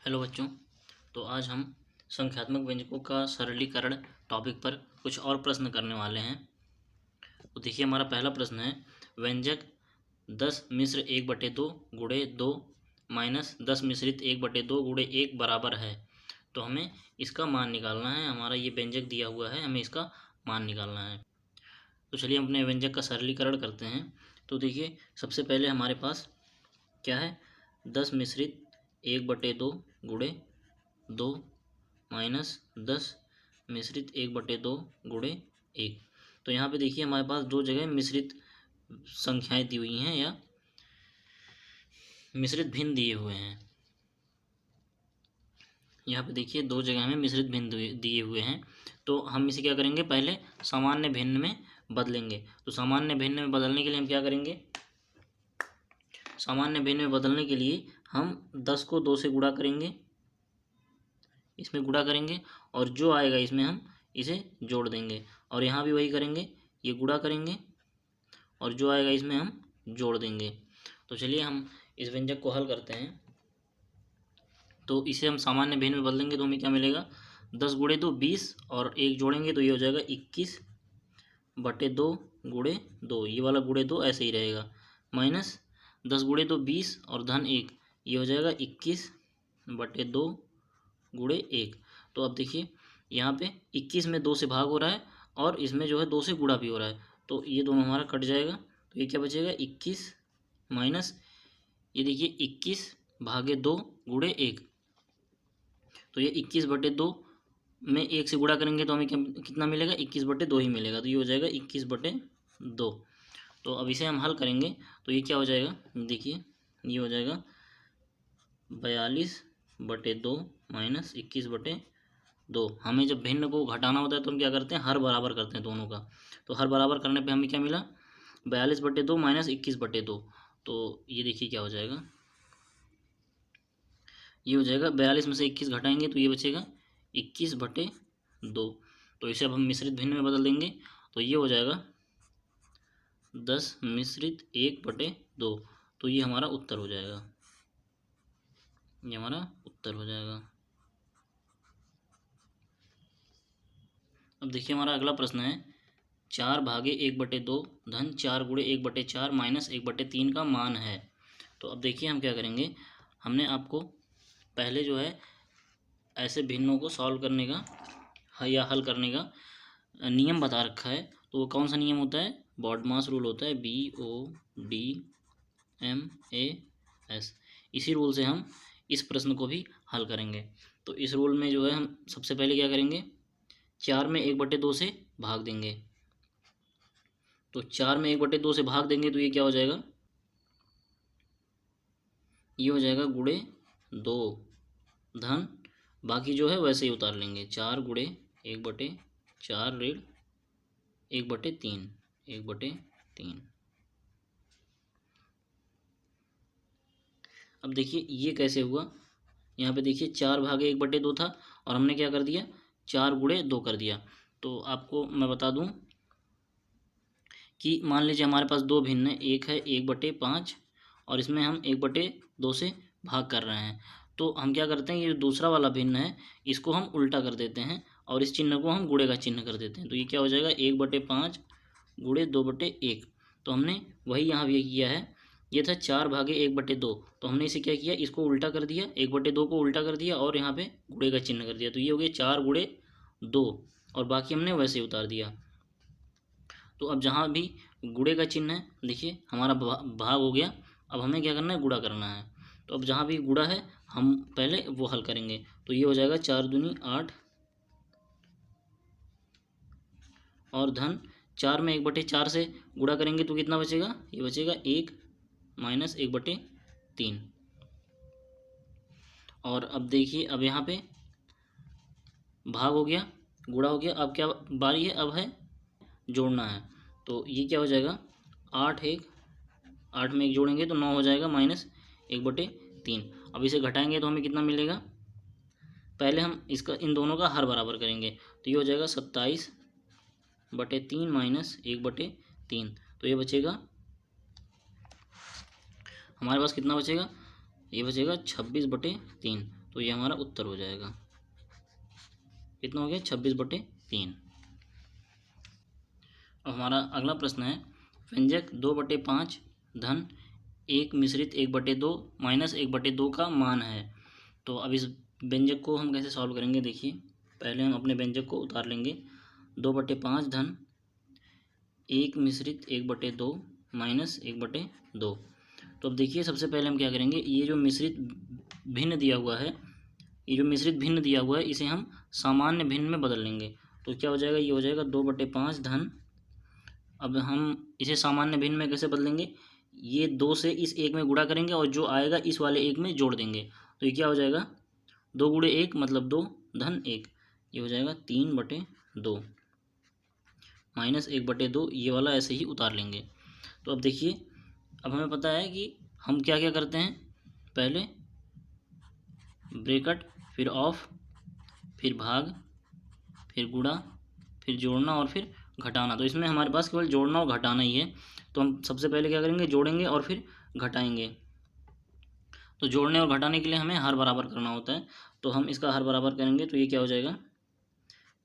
Hello बच्चों। तो आज हम संख्यात्मक व्यंजकों का सरलीकरण टॉपिक पर कुछ और प्रश्न करने वाले हैं। तो देखिए, हमारा पहला प्रश्न है, व्यंजक 10 मिश्र 1/2 गुणे 2 माइनस 10 मिश्रित 1/2 गुणे 1 बराबर है। तो हमें इसका मान निकालना है। हमारा ये व्यंजक दिया हुआ है, हमें इसका मान निकालना है। तो चलिए हम अपने व्यंजक का सरलीकरण करते हैं। तो देखिए, सबसे पहले हमारे पास क्या है, 10 मिश्रित 1/2 गुणे 2 माइनस 10 मिश्रित 1/2 गुणे 1। तो यहाँ पे देखिए, हमारे पास दो जगह मिश्रित संख्याएं दी हुई हैं या मिश्रित भिन्न दिए हुए हैं। यहाँ पे देखिए, दो जगह में मिश्रित भिन्न दिए हुए हैं। तो हम इसे क्या करेंगे, पहले सामान्य भिन्न में बदलेंगे। तो सामान्य भिन्न में बदलने के लिए हम क्या करेंगे, सामान्य भिन्न में बदलने के लिए हम 10 को 2 से गुणा करेंगे, इसमें गुणा करेंगे, और जो आएगा इसमें हम इसे जोड़ देंगे। और यहाँ भी वही करेंगे, ये गुणा करेंगे और जो आएगा इसमें हम जोड़ देंगे। तो चलिए हम इस व्यंजक को हल करते हैं। तो इसे हम सामान्य भिन्न में बदलेंगे तो हमें क्या मिलेगा, 10 गुणे 2 20, और एक जोड़ेंगे तो ये हो जाएगा 21/2 गुणे 2। ये वाला गुणे 2 ऐसे ही रहेगा, माइनस 10 गुणे 2 20 और धन 1, ये हो जाएगा 21/2 गुणे 1। तो अब देखिए, यहाँ पे 21 में 2 से भाग हो रहा है और इसमें जो है 2 से गुणा भी हो रहा है। तो ये दोनों हमारा कट जाएगा। तो ये क्या बचेगा, 21 माइनस ये देखिए 21/2 गुणे 1। तो ये 21/2 में 1 से गुणा करेंगे तो हमें क्या कितना मिलेगा, 21/2 ही मिलेगा। तो ये हो जाएगा 21/2। तो अब इसे हम हल करेंगे तो ये क्या हो जाएगा, देखिए ये हो जाएगा 42/2 माइनस 21/2। हमें जब भिन्न को घटाना होता है तो हम क्या करते हैं, हर बराबर करते हैं दोनों का। तो हर बराबर करने पे हमें क्या मिला, 42/2 माइनस 21/2। तो ये देखिए क्या हो जाएगा, ये हो जाएगा 42 में से 21 घटाएंगे तो ये बचेगा 21/2। तो इसे अब हम मिश्रित भिन्न में बदल देंगे तो ये हो जाएगा 10 मिश्रित 1/2। तो ये हमारा उत्तर हो जाएगा, ये हमारा उत्तर हो जाएगा। अब देखिए, हमारा अगला प्रश्न है, 4/1/2 धन 4 गुणे 1/4 माइनस 1/3 का मान है। तो अब देखिए हम क्या करेंगे, हमने आपको पहले जो है ऐसे भिन्नों को सॉल्व करने का या हल करने का नियम बता रखा है। तो वो कौन सा नियम होता है, बॉडमास रूल होता है, BODMAS। इसी रूल से हम इस प्रश्न को भी हल करेंगे। तो इस रूल में जो है हम सबसे पहले क्या करेंगे, 4 में 1/2 से भाग देंगे। तो 4 में 1/2 से भाग देंगे तो ये क्या हो जाएगा, ये हो जाएगा गुणे 2 धन, बाकी जो है वैसे ही उतार लेंगे, 4 गुणे 1/4 ऋण 1/3 1/3। अब देखिए ये कैसे हुआ, यहाँ पे देखिए 4/1/2 था और हमने क्या कर दिया, 4 गुणे 2 कर दिया। तो आपको मैं बता दूं कि मान लीजिए हमारे पास दो भिन्न है, एक है 1/5 और इसमें हम 1/2 से भाग कर रहे हैं। तो हम क्या करते हैं, ये जो दूसरा वाला भिन्न है इसको हम उल्टा कर देते हैं और इस चिन्ह को हम गुणे का चिन्ह कर देते हैं। तो ये क्या हो जाएगा, 1/5 गुणे 2/1। तो हमने वही यहाँ भी किया है, ये था 4/1/2। तो हमने इसे क्या किया, इसको उल्टा कर दिया, 1/2 को उल्टा कर दिया और यहाँ पे गुणे का चिन्ह कर दिया। तो ये हो गया 4 गुणे 2 और बाकी हमने वैसे ही उतार दिया। तो अब जहाँ भी गुणे का चिन्ह है, देखिए हमारा भाग हो गया। अब हमें क्या करना है, गुणा करना है। तो अब जहाँ भी गुणा है हम पहले वो हल करेंगे। तो ये हो जाएगा 4 दूनी 8 और धन 4 में 1/4 से गुणा करेंगे तो कितना बचेगा, ये बचेगा 1 माइनस 1/3। और अब देखिए, अब यहाँ पे भाग हो गया, गुणा हो गया, अब क्या बारी है, अब है जोड़ना है। तो ये क्या हो जाएगा, 8 में 1 जोड़ेंगे तो 9 हो जाएगा माइनस 1/3। अब इसे घटाएंगे तो हमें कितना मिलेगा, पहले हम इसका इन दोनों का हर बराबर करेंगे। तो ये हो जाएगा 27/3 माइनस 1/3। तो ये बचेगा हमारे पास कितना बचेगा, ये बचेगा 26/3। तो ये हमारा उत्तर हो जाएगा। कितना हो गया? 26/3। अब हमारा अगला प्रश्न है, व्यंजक 2/5 धन 1 मिश्रित 1/2 माइनस 1/2 का मान है। तो अब इस व्यंजक को हम कैसे सॉल्व करेंगे? देखिए, पहले हम अपने व्यंजक को उतार लेंगे। 2/5 धन 1 मिश्रित 1/2 माइनस 1/2। तो अब देखिए, सबसे पहले हम क्या करेंगे, ये जो मिश्रित भिन्न दिया हुआ है, इसे हम सामान्य भिन्न में बदल लेंगे। तो क्या हो जाएगा? ये हो जाएगा 2/5 धन, अब हम इसे सामान्य भिन्न में कैसे बदलेंगे, ये 2 से इस 1 में गुणा करेंगे और जो आएगा इस वाले 1 में जोड़ देंगे। तो ये क्या हो जाएगा? 2 गुणे 1 मतलब 2 धन 1, ये हो जाएगा 3/2 माइनस 1/2। ये वाला ऐसे ही उतार लेंगे। तो अब देखिए, अब हमें पता है कि हम क्या क्या करते हैं, पहले ब्रैकेट, फिर ऑफ, फिर भाग, फिर गुणा, फिर जोड़ना और फिर घटाना। तो इसमें हमारे पास केवल जोड़ना और घटाना ही है। तो हम सबसे पहले क्या करेंगे, जोड़ेंगे और फिर घटाएंगे। तो जोड़ने और घटाने के लिए हमें हर बराबर करना होता है। तो हम इसका हर बराबर करेंगे। तो ये क्या हो जाएगा?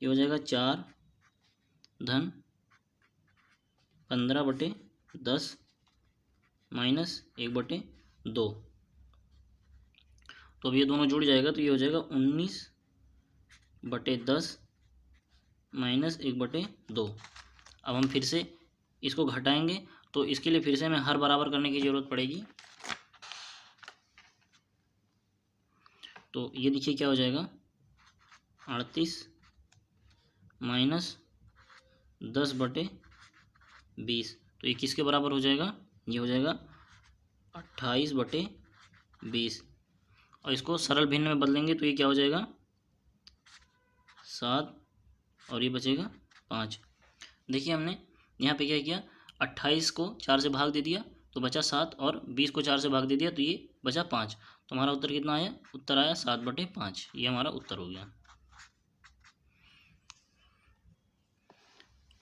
ये हो जाएगा 4 धन 15/10 माइनस 1/2। तो अब ये दोनों जुड़ जाएगा, तो ये हो जाएगा 19/10 माइनस 1/2। अब हम फिर से इसको घटाएंगे, तो इसके लिए फिर से हमें हर बराबर करने की ज़रूरत पड़ेगी। तो ये देखिए क्या हो जाएगा, 38 माइनस 10/20। तो ये किसके बराबर हो जाएगा? ये हो जाएगा 28/20। और इसको सरल भिन्न में बदलेंगे, तो ये क्या हो जाएगा? 7 और ये बचेगा 5। देखिए, हमने यहाँ पे क्या किया, 28 को 4 से भाग दे दिया तो बचा 7, और 20 को 4 से भाग दे दिया तो ये बचा 5। तो हमारा उत्तर कितना आया? उत्तर आया 7/5। ये हमारा उत्तर हो गया।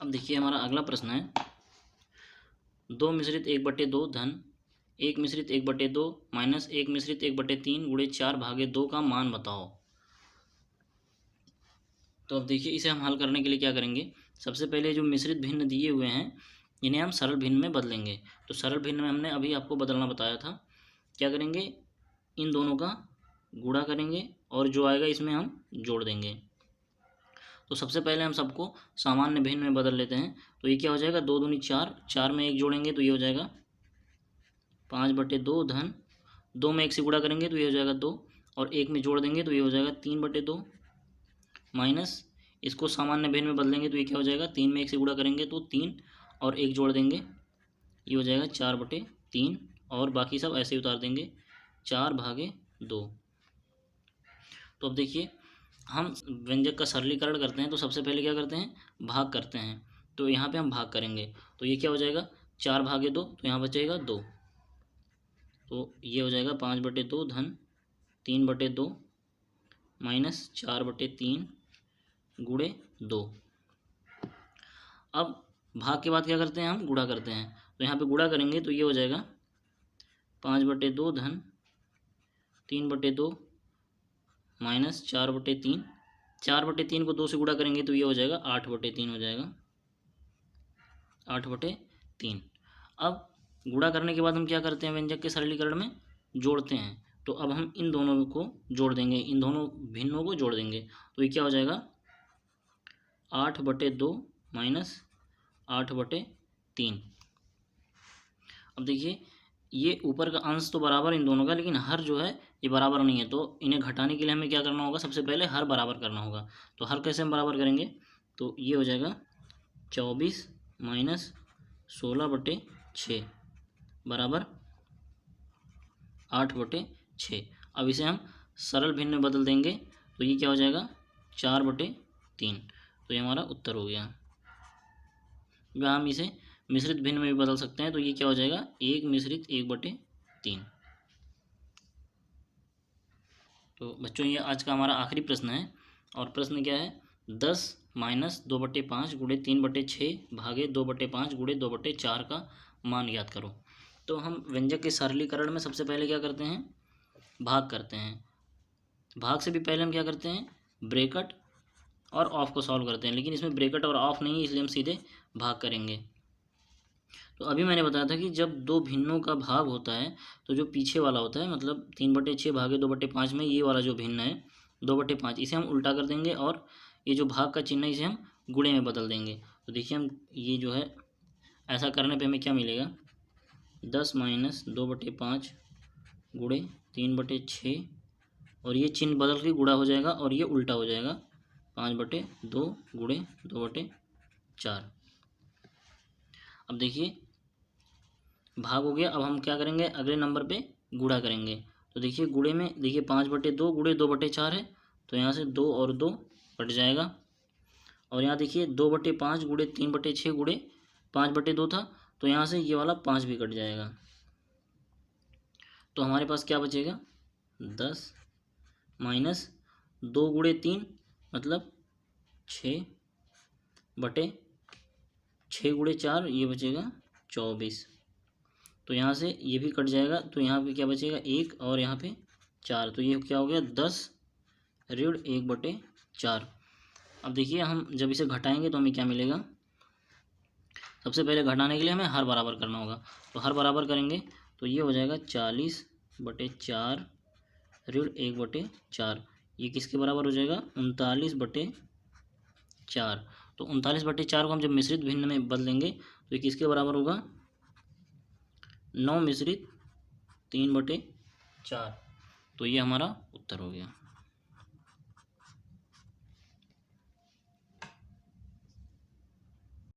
अब देखिए, हमारा अगला प्रश्न है, 2 मिश्रित 1/2 धन 1 मिश्रित 1/2 माइनस 1 मिश्रित 1/3 गुणे 4/2 का मान बताओ। तो अब देखिए, इसे हम हल करने के लिए क्या करेंगे, सबसे पहले जो मिश्रित भिन्न दिए हुए हैं इन्हें हम सरल भिन्न में बदलेंगे। तो सरल भिन्न में हमने अभी आपको बदलना बताया था। क्या करेंगे, इन दोनों का गुणा करेंगे और जो आएगा इसमें हम जोड़ देंगे। तो सबसे पहले हम सबको सामान्य भिन्न में बदल लेते हैं। तो ये क्या हो जाएगा, 2 दूनी 4, 4 में 1 जोड़ेंगे तो ये हो जाएगा 5/2 धन 2 में 1 से गुणा करेंगे तो ये हो जाएगा 2, और 1 में जोड़ देंगे तो ये हो जाएगा 3/2 माइनस, इसको सामान्य भिन्न में बदलेंगे तो ये क्या हो जाएगा, 3 में 1 से गुणा करेंगे तो 3 और 1 जोड़ देंगे, ये हो जाएगा 4/3, और बाकी सब ऐसे ही उतार देंगे 4/2। तो अब देखिए, हम व्यंजक का सरलीकरण करते हैं। तो सबसे पहले क्या करते हैं, भाग करते हैं। तो यहाँ पे हम भाग करेंगे तो ये क्या हो जाएगा, 4/2, तो यहाँ बचेगा 2। तो ये हो जाएगा 5/2 धन 3/2 माइनस 4/3 गुणे 2। अब भाग के बाद क्या करते हैं, हम गुणा करते हैं। तो यहाँ पे गुणा करेंगे तो ये हो जाएगा 5/2 धन 3/2 माइनस 4/3। 4/3 को 2 से गुणा करेंगे तो ये हो जाएगा 8/3 हो जाएगा, 8/3। अब गुणा करने के बाद हम क्या करते हैं, व्यंजक के सरलीकरण में जोड़ते हैं। तो अब हम इन दोनों को जोड़ देंगे, इन दोनों भिन्नों को जोड़ देंगे। तो ये क्या हो जाएगा, 8/2 माइनस 8/3। अब देखिए, ये ऊपर का अंश तो बराबर इन दोनों का, लेकिन हर जो है ये बराबर नहीं है। तो इन्हें घटाने के लिए हमें क्या करना होगा, सबसे पहले हर बराबर करना होगा। तो हर कैसे हम बराबर करेंगे, तो ये हो जाएगा 24 माइनस 16/6 बराबर 8/6। अब इसे हम सरल भिन्न में बदल देंगे तो ये क्या हो जाएगा, 4/3। तो ये हमारा उत्तर हो गया। या हम इसे मिश्रित भिन्न में भी बदल सकते हैं। तो ये क्या हो जाएगा, 1 मिश्रित 1/3। तो बच्चों, ये आज का हमारा आखिरी प्रश्न है। और प्रश्न क्या है, 10 माइनस 2/5 गुणे 3/6 भागे 2/5 गुणे 2/4 का मान ज्ञात करो। तो हम व्यंजक के सरलीकरण में सबसे पहले क्या करते हैं, भाग करते हैं। भाग से भी पहले हम क्या करते हैं, ब्रैकेट और ऑफ को सॉल्व करते हैं, लेकिन इसमें ब्रैकेट और ऑफ नहीं है, इसलिए हम सीधे भाग करेंगे। तो अभी मैंने बताया था कि जब दो भिन्नों का भाग होता है तो जो पीछे वाला होता है, मतलब 3/6 भागे 2/5 में ये वाला जो भिन्न है 2/5, इसे हम उल्टा कर देंगे और ये जो भाग का चिन्ह है इसे हम गुणे में बदल देंगे। तो देखिए हम ये जो है ऐसा करने पे हमें क्या मिलेगा, 10 - 2/5 गुणे 3/6, और ये चिन्ह बदल के गुणा हो जाएगा और ये उल्टा हो जाएगा, 5/2 गुणे 2/4। अब देखिए भाग हो गया। अब हम क्या करेंगे, अगले नंबर पे गुणा करेंगे। तो देखिए गुणे में, देखिए 5/2 गुणे 2/4 है, तो यहाँ से 2 और 2 कट जाएगा। और यहाँ देखिए 2/5 गुणे 3/6 गुणे 5/2 था, तो यहाँ से ये वाला 5 भी कट जाएगा। तो हमारे पास क्या बचेगा, 10 माइनस 2 गुणे 3 मतलब 6/6 गुणे 4, ये बचेगा 24। तो यहाँ से ये भी कट जाएगा, तो यहाँ पे क्या बचेगा 1 और यहाँ पे 4, तो ये क्या हो गया 10 ऋण 1/4। अब देखिए हम जब इसे घटाएंगे तो हमें क्या मिलेगा, सबसे पहले घटाने के लिए हमें हर बराबर करना होगा। तो हर बराबर करेंगे तो ये हो जाएगा 40/4 ऋण 1/4, ये किसके बराबर हो जाएगा, 39/4। तो 39/4 को हम जब मिश्रित भिन्न में बदलेंगे तो ये किसके बराबर होगा, 9 मिश्रित 3/4। तो ये हमारा उत्तर हो गया।